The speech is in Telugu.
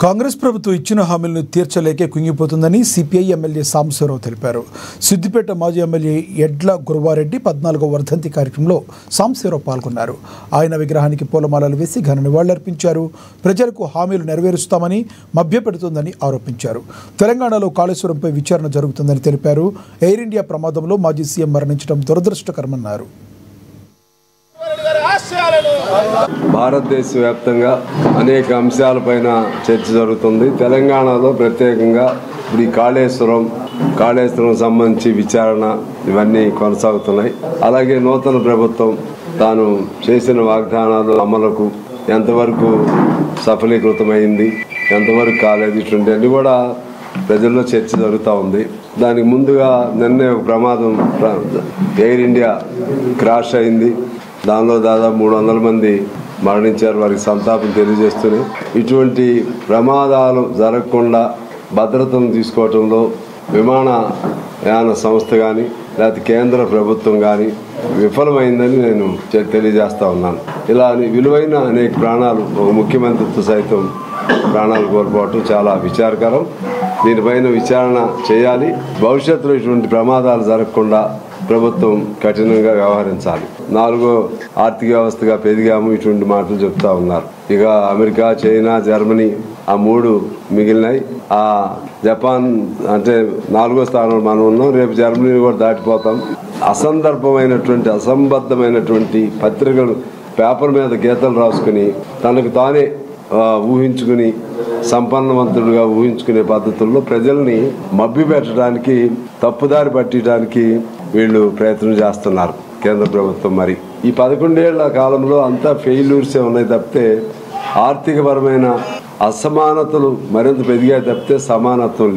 కాంగ్రెస్ ప్రభుత్వం ఇచ్చిన హామీలను తీర్చలేకే కుంగిపోతుందని సిపిఐ ఎమ్మెల్యే సాంబశివరావు తెలిపారు. సిద్దిపేట మాజీ ఎమ్మెల్యే ఎడ్ల గురువారెడ్డి 14వ వర్ధంతి కార్యక్రమంలో సాంబశివరావు పాల్గొన్నారు. ఆయన విగ్రహానికి పూలమాలలు వేసి ఘన నివాళులర్పించారు. ప్రజలకు హామీలు నెరవేరుస్తామని మభ్యపెడుతోందని ఆరోపించారు. తెలంగాణలో కాళేశ్వరంపై విచారణ జరుగుతుందని తెలిపారు. ఎయిర్ ఇండియా ప్రమాదంలో మాజీ సీఎం మరణించడం దురదృష్టకరమన్నారు. భారతదేశ వ్యాప్తంగా అనేక అంశాలపైన చర్చ జరుగుతుంది. తెలంగాణలో ప్రత్యేకంగా ఇప్పుడు కాళేశ్వరం సంబంధించి విచారణ ఇవన్నీ కొనసాగుతున్నాయి. అలాగే నూతన ప్రభుత్వం తాను చేసిన వాగ్దానాలు అమలుకు ఎంతవరకు సఫలీకృతమైంది, ఎంతవరకు కాలేదు, ఇటువంటివన్నీ కూడా ప్రజల్లో చర్చ జరుగుతూ ఉంది. దానికి ముందుగా నిన్నే ఒక ప్రమాదం, ఎయిర్ ఇండియా క్రాష్ అయింది. దానిలో దాదాపు 300 మంది మరణించారు. వారికి సంతాపం తెలియజేస్తూనే ఇటువంటి ప్రమాదాలు జరగకుండా భద్రతను తీసుకోవడంలో విమానయాన సంస్థ కానీ లేకపోతే కేంద్ర ప్రభుత్వం కానీ విఫలమైందని నేను తెలియజేస్తా ఉన్నాను. ఇలా విలువైన అనేక ప్రాణాలు, ఒక ముఖ్యమంత్రితో సైతం ప్రాణాలు కోల్పోవటం చాలా విచారకరం. దీనిపైన విచారణ చేయాలి. భవిష్యత్తులో ఇటువంటి ప్రమాదాలు జరగకుండా ప్రభుత్వం కఠినంగా వ్యవహరించాలి. 4వ ఆర్థిక వ్యవస్థగా పెరిగాము, ఇటువంటి మాటలు చెప్తా ఉన్నారు. ఇక అమెరికా, చైనా, జర్మనీ ఆ 3 మిగిలినాయి. ఆ జపాన్ అంటే 4వ స్థానంలో మనం ఉన్నాం. రేపు జర్మనీని కూడా దాటిపోతాం. అసందర్భమైనటువంటి, అసంబద్ధమైనటువంటి పత్రికలు పేపర్ మీద గీతలు రాసుకుని తనకు తానే ఊహించుకుని సంపన్నవంతుడుగా ఊహించుకునే పద్ధతుల్లో ప్రజల్ని మభ్యపెట్టడానికి, తప్పుదారి పట్టడానికి వీళ్ళు ప్రయత్నం చేస్తున్నారు కేంద్ర ప్రభుత్వం. మరి ఈ 11 ఏళ్ల కాలంలో అంతా ఫెయిల్యూర్సే ఉన్నాయి తప్పితే ఆర్థికపరమైన అసమానతలు మరింత పెరిగాయి తప్పితే సమానత్వం